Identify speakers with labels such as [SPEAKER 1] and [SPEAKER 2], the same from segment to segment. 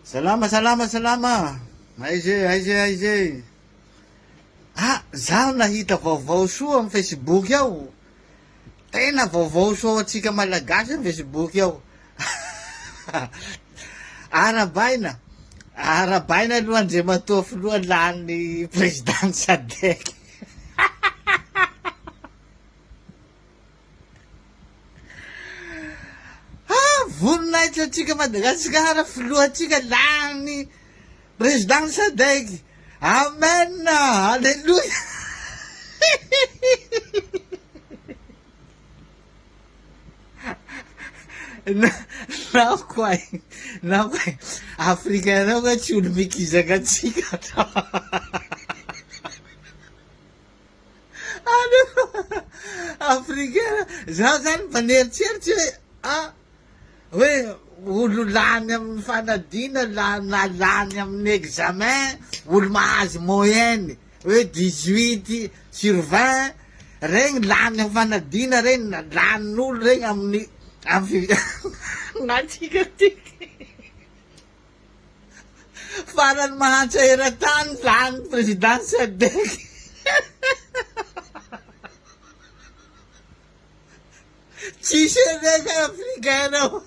[SPEAKER 1] Salama. Aize. Zaho nahita vaovao soa amin'ny Facebook ao. Tena vaovao soa atsika malagasy amin'ny Facebook ao. Arabaina aloha Andriamatoa Filoha lany président Sadek. Voninahitra atsika Madagasikara Filohatsika lany président Sadek. Amen, halleluja. Nao koa afrikanao ka tsy olo mikizaka atsika. Afrikana zaho zany mpaneritreritsy hoe olo lany amin'ny fanadina na lany amin'ny examen, olo mahazo moyenne hoe 18/20, regny lany amin'ny fanadina regny lanin'olo regny amin'ny natsika tiky farany mahantra eran-tany lany président Sadek. Tsisy reka afrikanao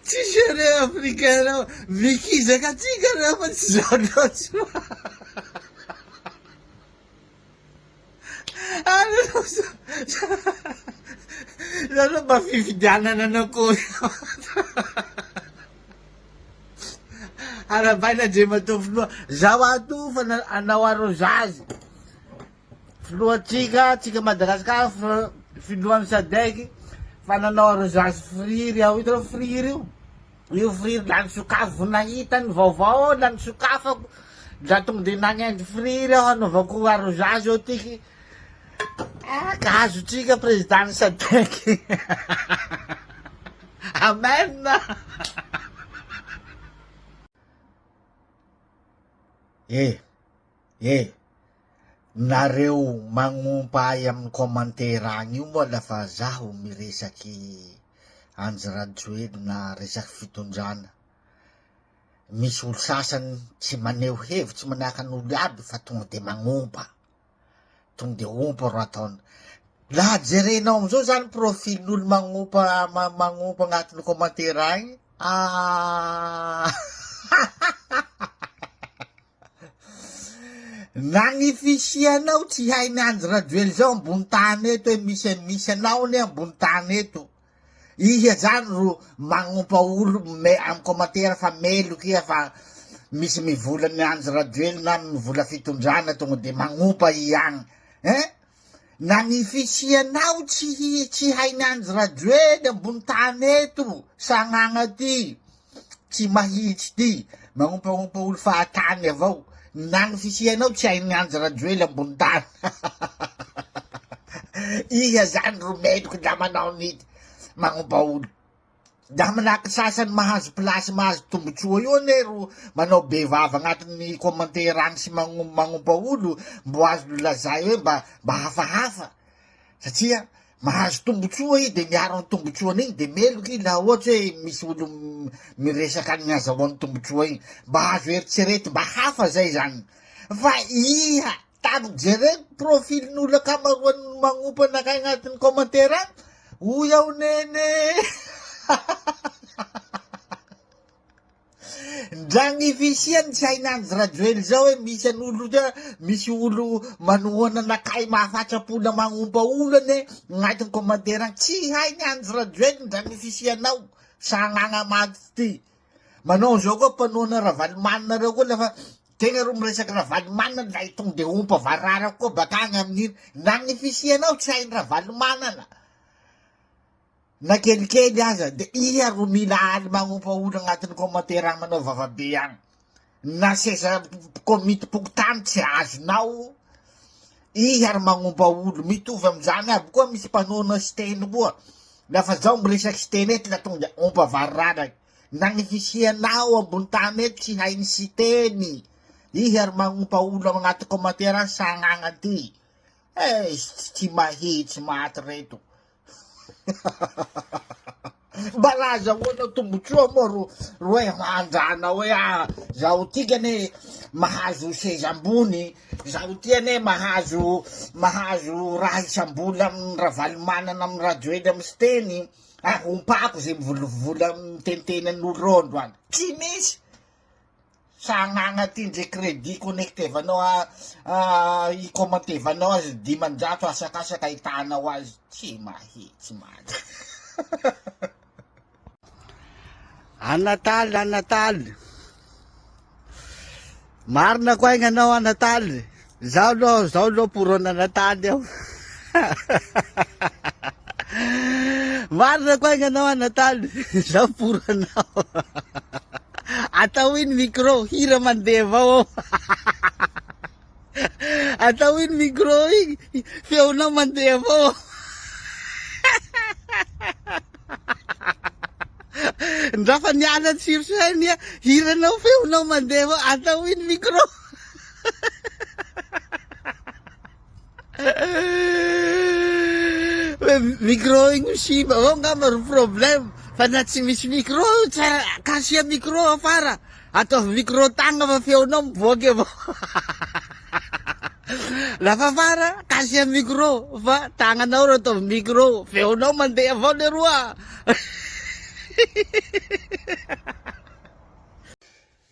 [SPEAKER 1] tsisy re afrikanao mikizaka atsika reo fa tsy zao loatsy. Zalo mba fifidianana anao koa. Arabaina Andriamatoa Filoha, zaho ato fa anao arrosazy Filohatsika Madagasikara Filohan'ny Sadek fa nanao arrosazy friry aho ito friry io friry lany sokafo nahita ny vaovao lany sokafako la tonga de nagnendy friry aho hanaovako arrosazy eo tiky. Kahazotsika président Sadek. Amen. Nareo magnompa ay amin'ny komantera agny io moa lafa zaho miresaky Andry Rajoelina resaky fitondrana. Misy olo sasany tsy maneho hevitsy manahaka an'olo aby fa tonga de magnompa. Tonga de ompa ro ataony. Laha jerenao amizao zany profilin'olo magnompa agnatin'ny komantera agny. Nagnifisianao tsy hainy Andry Rajoelina zao ambony tany eto hoe misy anao ne ambony tany eto. Iha zany ro magnompa olo amin'ny komantera fa meloky iha fa misy mivola ny Andry Rajoelina mivola fitondrana tonga de magnompa i agny. Nagnifisianao tsy hainy Andry Rajoelina ambony tany eto sagnagna ty tsy mahitsy ty magnompa olo fahatany avao. Nagnifisianao tsy hainy Andry Rajoelina ambony tany. Iha zany ro meloky da manao nity magnompa olo. Da manahaky sasany mahazo plasy mahazo tombotsoa io ane ro manao bevava agnatin'ny komantera agny sy magnompa olo mbo azo lazay hoe mba hafahafa satria mahazo tombotsoa i de miaro ny tombotsoany igny de meloky i laha ohatsy hoe misy olo miresaky any azahoan'ny tombotsoa igny mba hazo eritserety mba hafa zay zany. Fa iha tamy jereny profilin'olo akamaroany magnompa anakay agnatin'ny komantera agny. Oy aho nene. Ndragnifisiany tsy hainy Andry Rajoelina zao hoe misy olo manohana anakay mahafatrapola magnompa olo ane agnatin'ny komantera agny. Tsy hainy Andry Rajoelina ndragnifisianao sagnagna maty ty. Manao zao koa mpanohana Ravalomanana reo koa lafa tegna ro miresaky Ravalomanana la tonga de ompa varara koa bakagny amin'iny. Nagnifisianao tsy hainy Ravalomanana na kelikely aza de iha ro mila aly magnompa olo agnatin'ny komantera agny manao vavabe agny. Na seza komity pokotany tsy azonao. Iha ro magnompa olo mitovy amizany aby koa misy mpanona Siteny koa. Lafa zao miresaky Siteny eto la tonga de ompa varara. Nagnifisianao ambony tany eto tsy hainy Siteny. Iha ro magnompa olo agnaty komantera agny sagnagna ty. Tsy mahitsy maty reto. Balaza hoana tombotsoa moa ro hoe mandrana hoe zaho tikane mahazo seza ambony, zaho tiane mahazo raha isam-bola amin'ny Ravalomanana amin'ny Rajoelina amin'ny Siteny, ompako zay mivolavola mitenitenan'olo rondo any. Tsy misy. Sagnagna ty ndre crédit connectevanao i-commentevanao azy 500 asakasaka hitanao azy. Tsy mahitsy mada. Anatal. Marina koa ignanao Anatal. Zao lo porona Anatal aho. Marina koa ignanao Anatal. Zao poronao. Atao iny micro, hira mandeha avao. Atao iny micro iny, feonao mandeha avao. Ndrafa niala tsiro sainy, hiranao feonao mandeha avao, atao iny micro. Micro iny misiba, ngamba ro problème. Fa na tsy misy micro, tsara kasia micro afara. Atao micro tagna fa feonao mivoaky avao. Lafa afara, kasia micro, fa tagnanao ro atao micro, feonao mandeha avao leroa.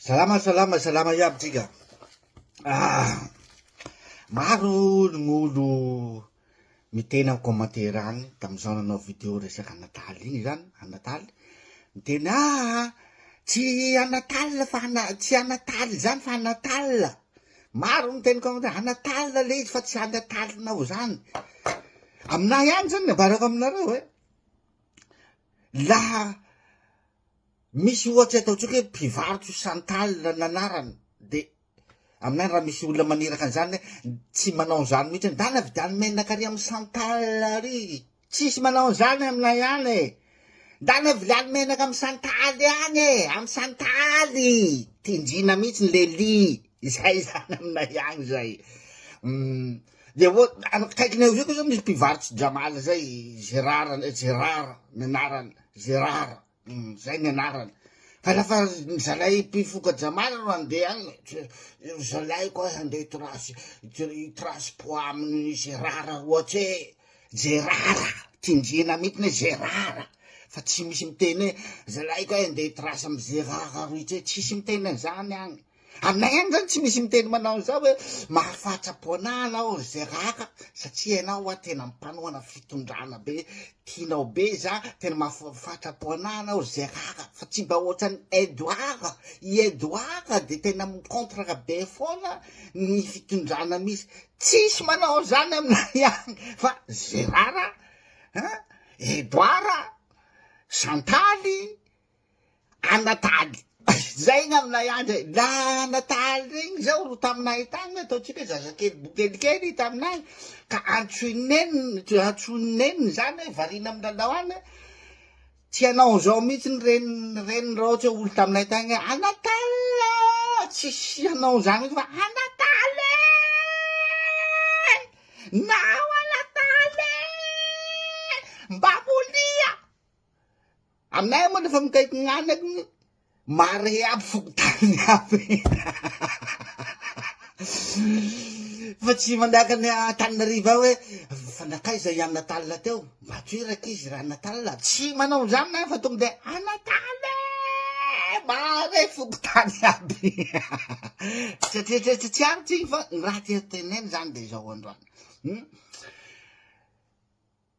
[SPEAKER 1] Salama iaby tsika. Maro gn'olo mitena amin'ny commentaire agny tam'izao nanao video resaky Anatal igny zany, Anatal. Miteny tsy Anatal fa tsy Anatal zany fa Anatal. Maro miteny commentaire, Anatal le izy fa tsy Anatalnao zany. Aminay ihany zany nabarako aminareo hoe, laha misy ohatsy ataotsika hoe mpivarotro santal nanarany, de aminay raha misy olona maniraka an'izany tsy manao zany mihitsy, dana vidany menaka ary amin'ny santal ary. Tsisy manao zany aminay any. Dana vilany menaka amin'ny santaly any, amin'ny santaly. Tindrina mihitsy le li. Zay zany aminay any zay. De akaikiny eo zay koa zao misy mpivarotry Jamala zay, Gérard nanarany, Gérard. Zay ny anarany. Fa lafa zalay mpifoka Jamala ro handeha agny, zalay koa handeha hitrasy poids amin'ny Gérard ohatsy Gérard, tindrina mihitsy ne Gérard. Fa tsy misy miteny hoe zalay koa handeha hitrasy amin'ny Gérard rohitsy, tsisy miteny an'izany agny. Aminay agny zany tsy misy miteny manao an'izao hoe mahafatsapo anahy anao Gérard, satria ianao tena mipanohana fitondrana be, tianao be za, tena mahafatsapo anahy anao Gérard, fa tsy mba ohatrany Edouard, Edouard de tena mikontraka be foana ny fitondrana misy. Tsisy manao zany aminay agny, fa Gérard, Edouard, Santaly, Anataly. Zay gn'aminay andry, la Anatal regny zao ro taminay tagny, ataotsika zazakely bokelikely taminay, ka antsoineny zany hoe varina amin'ny lalao any, tsy anao zao mihitsy ny reny raha ohatra olo taminay tagny, Anatal, tsisy anao zany mihitsy fa Anatal, nao Anatal, mba molia. Aminay moa lafa mikaiky gn'anaky, mare aby fokotany aby. Fa tsy mandaka ny Tanariva hoe fanakaiza i Anatal teo, mba toeraky izy raha Anatal. Tsy manao zany na fa tonga de Anatal, mare fokotany aby. Tsy ary tsy fa raha tia teneny zany de zao androany.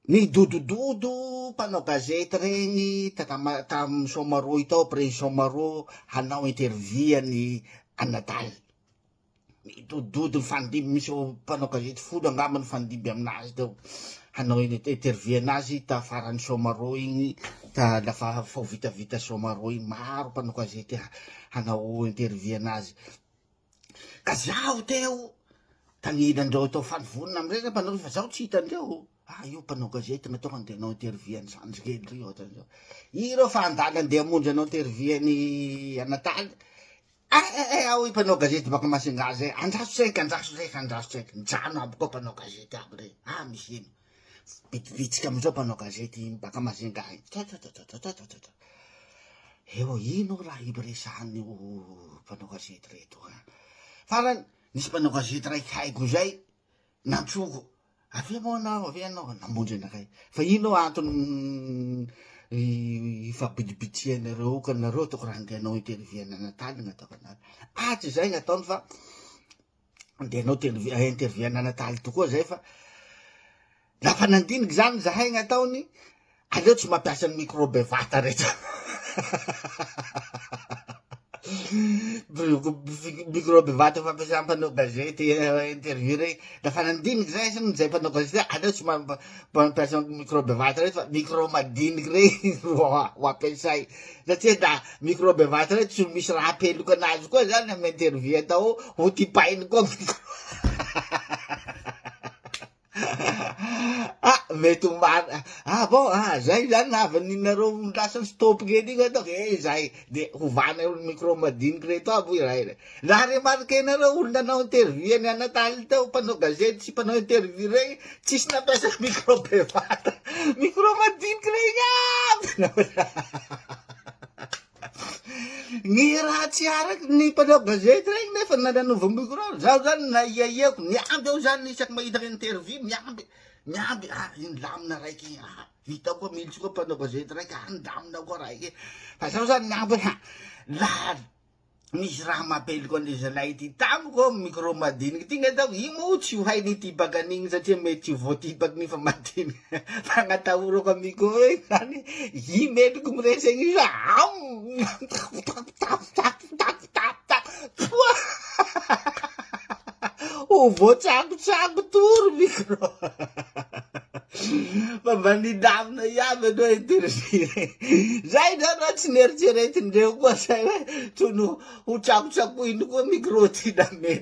[SPEAKER 1] Ny dodododo mpanao gazety regny tam Somaroy tao, après Somaroy hanao interviany Anatal. Ny dodododo mifandimby, misy mpanao gazety folo angamba mifandimby aminazy tao, hanao interview anazy tafarany Somaroy igny, lafa fao vitavita Somaroy igny, maro mpanao gazety hanao interview anazy. Ka zaho teo tagninandreo tao fanivonina amizay mpanao, fa zaho tsy hitandreo. Io mpanao gazety natao handeha hanao interview any Sandrikely io ohatran'izao. Iro fa andala andeha hamonjy hanao interview any Anatal. Ao mpanao gazety baka Masingazy, andraso saiky, njano aby koa mpanao gazety aby rey. Misy ino. Vitsika amizao mpanao gazety baka Majunga eo ino raha iresahan'io mpanao gazety reto farany nisy mpanao gazety raiky haiko zay nantsoko avy anao namonjy anakay fa ino antony ifabidibitianareo ka nareo toko raha andehanao interviewna Anatal gn'ataoko anazy tsy zay gn'ataony fa andehanao interviewna Anatal tokoa zay fa lafa nandiniky zany zahay gn'ataony aleo tsy mampiasa ny micro bevata reto micro bevata fampiasa mpanao gazety interview rey lafa nandiniky zay siny zay mpanao gazety aleo tsy mampiasa micro bevata reto fa micro madiniky rey ho ampiasay satria da micro bevata reto tsy misy raha apeloky anazy koa zany amy interview atao ho tipainy koa micro mety ombary bon zay zany nahavaninareo lasany stop kely iny atao zay de hovana micro madiniky reto aby raha remarkenareo olona nanao interview ny Anatal tao mpanao gazety sy mpanao interview regny tsisy nampiasa micro bevata micro madiniky regny aby ny raha tsy araky ny mpanao gazety regny nefa nananova micro zaho zany naiaiako miamby ao zany isaky mahita interview miamby iny lamina raiky vita koa militsy koa mpanao gazety raiky lamina koa raiky fa zaho zany miamby la misy raha mampeloko an'le zalahy ty tamiko micro madiniky ty gn'ataoko imo tsy ho hainy tibaky an'igny satria mety tsy voatibaky ny fa madiniky fa gn'atahorako amiko hoe zany imeloko miresegny izy voatsagotsago tory micro fa mba nidamina iaby anao interview zay zany raha tsy neritreretindreo koa zay hoe tony ho tsakotsakoiny koa micro ty namely